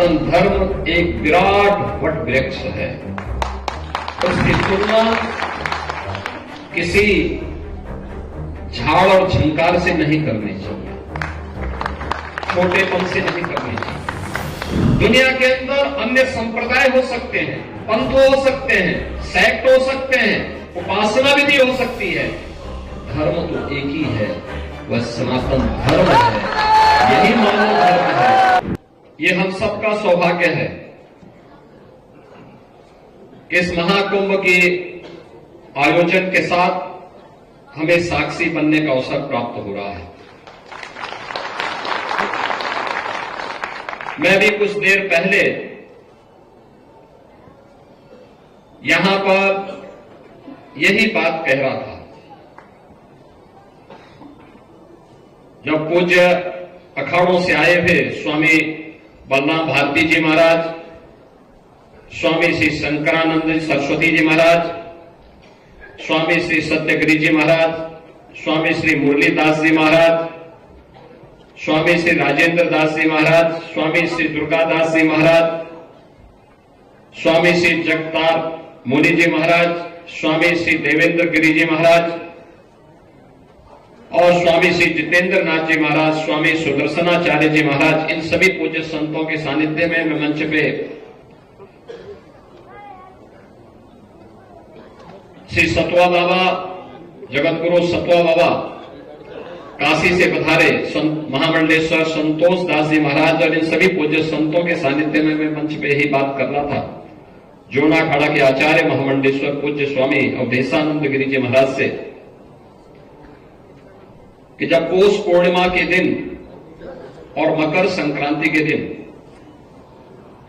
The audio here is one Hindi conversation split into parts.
सनातन धर्म एक विराट वट वृक्ष है। उसकी तुलना किसी झाड़ और झंकार से नहीं करनी चाहिए, छोटेपन से नहीं करनी चाहिए। दुनिया के अंदर अन्य संप्रदाय हो सकते हैं, पंथ हो सकते हैं, सेक्ट हो सकते हैं, उपासना विधि हो सकती है, धर्म तो एक ही है, वह सनातन धर्म है। यही मानव धर्म है। ये हम सबका सौभाग्य है कि इस महाकुंभ के आयोजन के साथ हमें साक्षी बनने का अवसर प्राप्त हो रहा है। मैं भी कुछ देर पहले यहां पर यही बात कह रहा था। जब पूज्य अखाड़ों से आए हुए स्वामी बलराम भारती जी महाराज, स्वामी श्री शंकरानंद सरस्वती जी महाराज, स्वामी श्री सत्यगिरी जी महाराज, स्वामी श्री मुरलीदास जी महाराज, स्वामी श्री राजेंद्र दास जी महाराज, स्वामी श्री दुर्गादास जी महाराज, स्वामी श्री जगतार मुनि जी महाराज, स्वामी श्री देवेंद्र गिरी जी महाराज और स्वामी श्री जितेंद्र नाथ जी महाराज, स्वामी सुदर्शनाचार्य जी महाराज, इन सभी पूज्य संतों के सानिध्य में मैं मंच पे श्री सतवा बाबा, जगतगुरु सतवा बाबा, काशी से पधारे संत महामंडलेश्वर संतोष दास जी महाराज और इन सभी पूज्य संतों के सानिध्य में मैं मंच पे यही बात कर रहा था। जोनाखाड़ा के आचार्य महामंडलेश्वर पूज्य स्वामी अवधेशानंद गिरी जी महाराज से कि जब पौष पूर्णिमा के दिन और मकर संक्रांति के दिन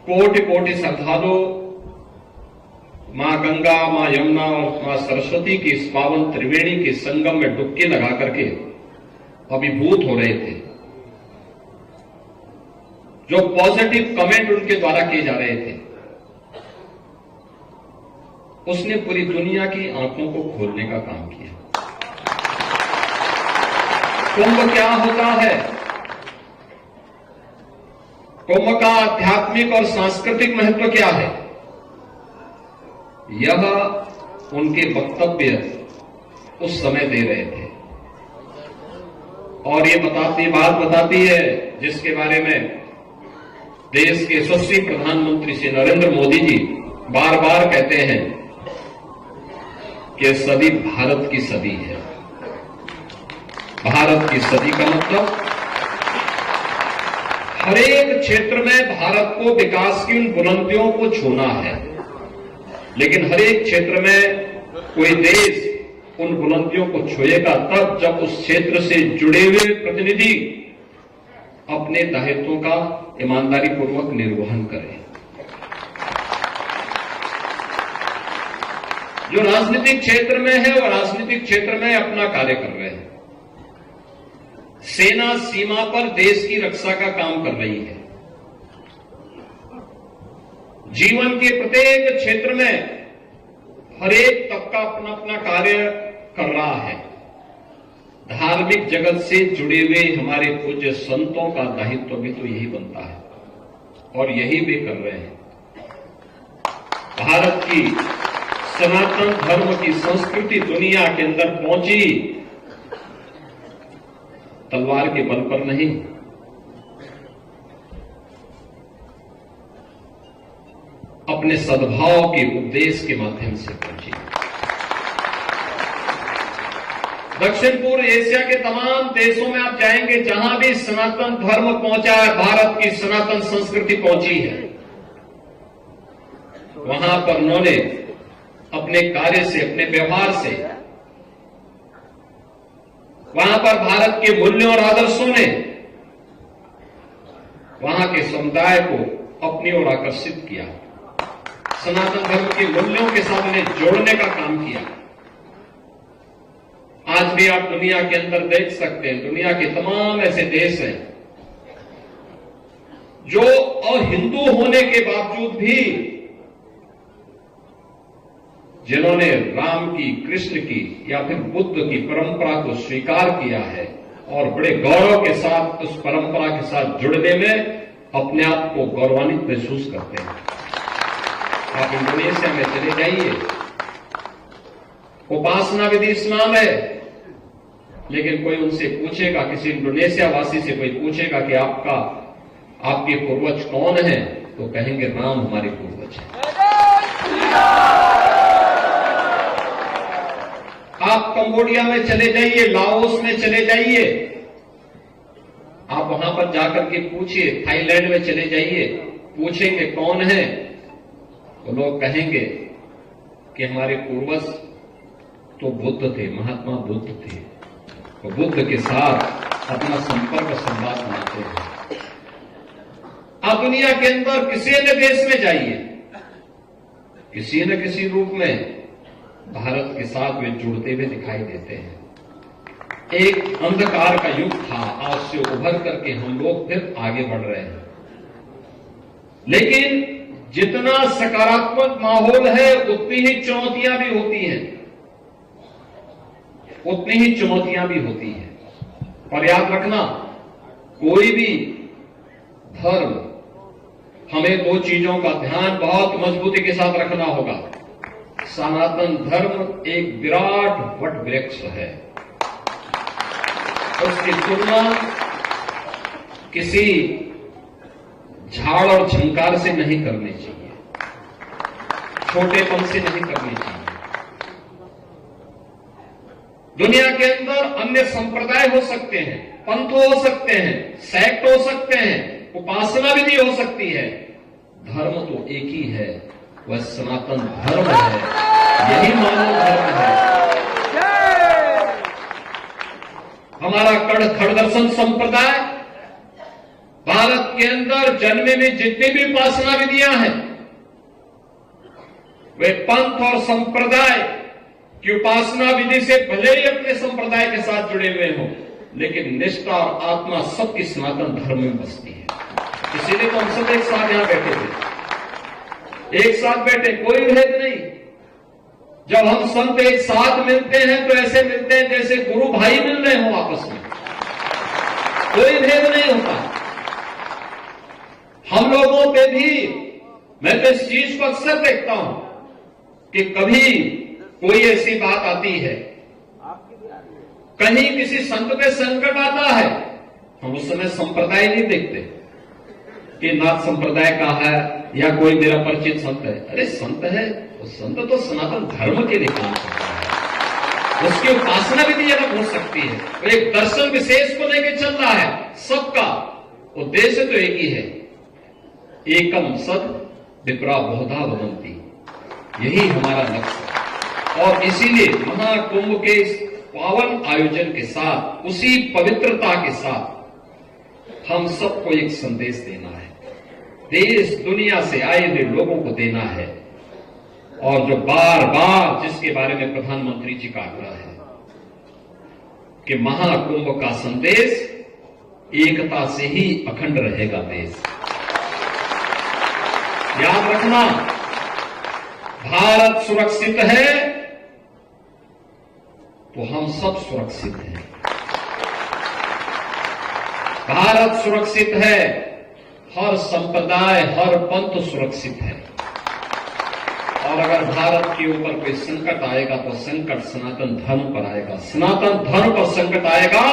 कोटि कोटि श्रद्धालु मां गंगा, मां यमुना और मां सरस्वती की इस पावन त्रिवेणी के संगम में डुबकी लगा करके अभिभूत हो रहे थे, जो पॉजिटिव कमेंट उनके द्वारा किए जा रहे थे, उसने पूरी दुनिया की आंखों को खोलने का काम किया। कुंभ क्या होता है? कुंभ का आध्यात्मिक और सांस्कृतिक महत्व क्या है? यह उनके वक्तव्य उस समय दे रहे थे और ये बात बताती है जिसके बारे में देश के यशस्वी प्रधानमंत्री श्री नरेंद्र मोदी जी बार बार कहते हैं कि सदी भारत की सदी है। भारत की सदी का मतलब हर एक क्षेत्र में भारत को विकास की उन बुलंदियों को छूना है, लेकिन हर एक क्षेत्र में कोई देश उन बुलंदियों को छुएगा तब जब उस क्षेत्र से जुड़े हुए प्रतिनिधि अपने दायित्वों का ईमानदारी पूर्वक निर्वहन करें। जो राजनीतिक क्षेत्र में है वो राजनीतिक क्षेत्र में अपना कार्य कर रहे हैं। सेना सीमा पर देश की रक्षा का काम कर रही है। जीवन के प्रत्येक क्षेत्र में हर एक तबका अपना अपना कार्य कर रहा है। धार्मिक जगत से जुड़े हुए हमारे पूज्य संतों का दायित्व भी तो यही बनता है और यही वे कर रहे हैं। भारत की सनातन धर्म की संस्कृति दुनिया के अंदर पहुंची तलवार के बल पर नहीं, अपने सद्भाव के उपदेश के माध्यम से पहुंची। दक्षिण पूर्व एशिया के तमाम देशों में आप जाएंगे, जहां भी सनातन धर्म पहुंचा है, भारत की सनातन संस्कृति पहुंची है, वहां पर उन्होंने अपने कार्य से, अपने व्यवहार से, वहां पर भारत के मूल्यों और आदर्शों ने वहां के समुदाय को अपनी ओर आकर्षित किया। सनातन धर्म के मूल्यों के साथ उन्हें जोड़ने का काम किया। आज भी आप दुनिया के अंदर देख सकते हैं, दुनिया के तमाम ऐसे देश हैं जो अहिंदू होने के बावजूद भी जिन्होंने राम की, कृष्ण की या फिर बुद्ध की परंपरा को स्वीकार किया है और बड़े गौरव के साथ उस परंपरा के साथ जुड़ने में अपने आप को गौरवान्वित महसूस करते हैं। आप इंडोनेशिया में चले जाइए, उपासना विधि इस्लाम है, लेकिन कोई उनसे पूछेगा, किसी इंडोनेशिया वासी से कोई पूछेगा कि आपके पूर्वज कौन हैं, तो कहेंगे राम हमारे पूर्वज हैं। आप कंबोडिया में चले जाइए, लाओस में चले जाइए, आप वहां पर जाकर के पूछिए, थाईलैंड में चले जाइए, पूछेंगे कौन है, तो लोग कहेंगे कि हमारे पूर्वज तो बुद्ध थे, महात्मा बुद्ध थे, तो बुद्ध के साथ अपना संपर्क संवाद बनाते हैं। आप दुनिया के अंदर किसी न देश में जाइए, किसी न किसी रूप में भारत के साथ वे जुड़ते हुए दिखाई देते हैं। एक अंधकार का युग था, आज से उभर करके हम लोग फिर आगे बढ़ रहे हैं। लेकिन जितना सकारात्मक माहौल है, उतनी ही चुनौतियां भी होती हैं, उतनी ही चुनौतियां भी होती हैं। और याद रखना, कोई भी धर्म, हमें दो चीजों का ध्यान बहुत मजबूती के साथ रखना होगा। सनातन धर्म एक विराट वट वृक्ष है, उसकी तुलना किसी झाड़ और झंकार से नहीं करनी चाहिए, छोटेपन से नहीं करनी चाहिए। दुनिया के अंदर अन्य संप्रदाय हो सकते हैं, पंथ हो सकते हैं, सेक्ट हो सकते हैं, उपासना विधि हो सकती है, धर्म तो एक ही है, वह सनातन धर्म है, यही मानव धर्म है। हमारा खड़दर्शन संप्रदाय भारत के अंदर जन्मे में जितनी भी उपासना विधियां हैं, वे पंथ और संप्रदाय की उपासना विधि से भले ही अपने संप्रदाय के साथ जुड़े हुए हों, लेकिन निष्ठा और आत्मा सबकी सनातन धर्म में बसती है। इसीलिए तो हम सब एक साथ यहां बैठे थे, एक साथ बैठे, कोई भेद नहीं। जब हम संत एक साथ मिलते हैं तो ऐसे मिलते हैं जैसे गुरु भाई मिल रहे हो आपस में, कोई भेद नहीं होता। हम लोगों पे भी मैं तो इस चीज को अक्सर देखता हूं कि कभी कोई ऐसी बात आती है, कहीं किसी संत पे संकट आता है, हम उस समय संप्रदाय नहीं देखते कि नाथ संप्रदाय का है या कोई मेरा परिचित संत है। अरे संत है, वो संत तो सनातन धर्म के लिए काम करता है, उसकी उपासना विधि अलग हो सकती है, वो एक दर्शन विशेष को लेकर चल रहा है। सबका उद्देश्य तो एक ही है, एकम सद विप्रा बहुधा वदंती, यही हमारा लक्ष्य है। और इसीलिए महाकुंभ के इस पावन आयोजन के साथ, उसी पवित्रता के साथ हम सबको एक संदेश देना है, देश दुनिया से आए हुए लोगों को देना है। और जो बार बार जिसके बारे में प्रधानमंत्री जी का आग्रह है कि महाकुंभ का संदेश एकता से ही अखंड रहेगा देश। याद रखना, भारत सुरक्षित है तो हम सब सुरक्षित हैं। भारत सुरक्षित है, हर संप्रदाय, हर पंथ सुरक्षित है। और अगर भारत के ऊपर कोई संकट आएगा तो संकट सनातन धर्म पर आएगा। सनातन धर्म पर संकट आएगा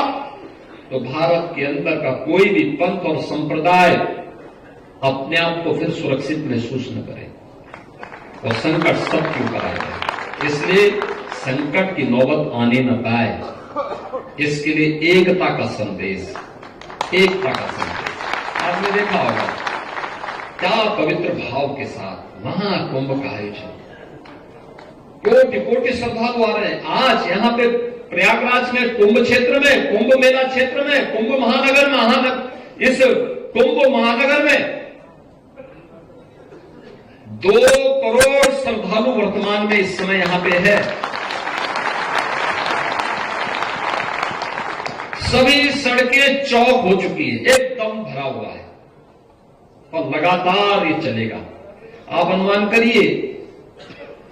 तो भारत के अंदर का कोई भी पंथ और संप्रदाय अपने आप को फिर सुरक्षित महसूस न करे, और संकट सबके ऊपर आएगा। इसलिए संकट की नौबत आने न पाए, इसके लिए एकता का संदेश, एकता का संदेश। आपने देखा होगा क्या पवित्र भाव के साथ महाकुंभ का आयोजन, कोटि कोटि श्रद्धालु आ रहे हैं। आज यहां पे प्रयागराज में कुंभ क्षेत्र में, कुंभ मेला क्षेत्र में, कुंभ महानगर, इस कुंभ महानगर में 2 करोड़ श्रद्धालु वर्तमान में इस समय यहां पे है। सभी सड़कें चौक हो चुकी है, एकदम भरा हुआ है, और लगातार ये चलेगा। आप अनुमान करिए,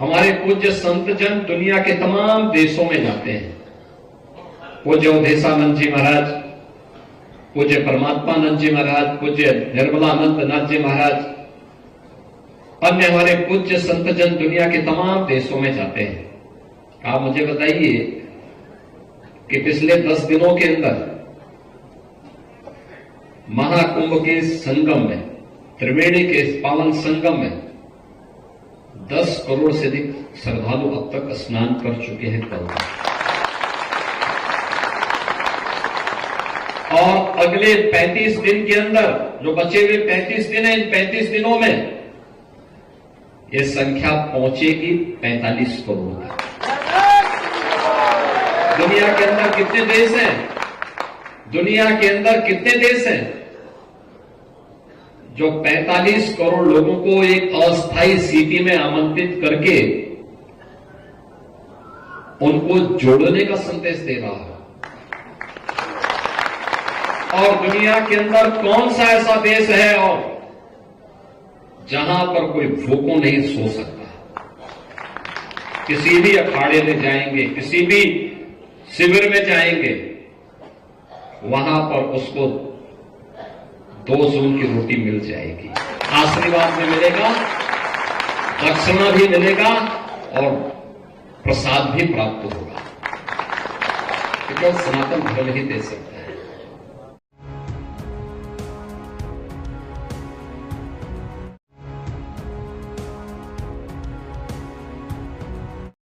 हमारे पूज्य संत जन दुनिया के तमाम देशों में जाते हैं। पूज्य अवधेशानंद जी महाराज पूज्य परमात्मानंद जी महाराज, पूज्य निर्मलानंद नाथ जी महाराज, अन्य हमारे पूज्य संतजन दुनिया के तमाम देशों में जाते हैं। आप मुझे बताइए कि पिछले 10 दिनों के अंदर महाकुंभ के संगम में, त्रिवेणी के पावन संगम में 10 करोड़ से अधिक श्रद्धालु अब तक स्नान कर चुके हैं कल। और अगले 35 दिन के अंदर, जो बचे हुए 35 दिन हैं, इन 35 दिनों में ये संख्या पहुंचेगी 45 करोड़ तक। दुनिया के अंदर कितने देश हैं? दुनिया के अंदर कितने देश हैं जो 45 करोड़ लोगों को एक अस्थायी सिटी में आमंत्रित करके उनको जोड़ने का संदेश दे रहा है? और दुनिया के अंदर कौन सा ऐसा देश है और जहां पर कोई भूखों नहीं सो सकता? किसी भी अखाड़े में जाएंगे, किसी भी शिविर में जाएंगे, वहां पर उसको 2 जून की रोटी मिल जाएगी, आशीर्वाद भी मिलेगा, दक्षिणा भी मिलेगा और प्रसाद भी प्राप्त होगा। क्योंकि सनातन धर्म ही दे सकता है।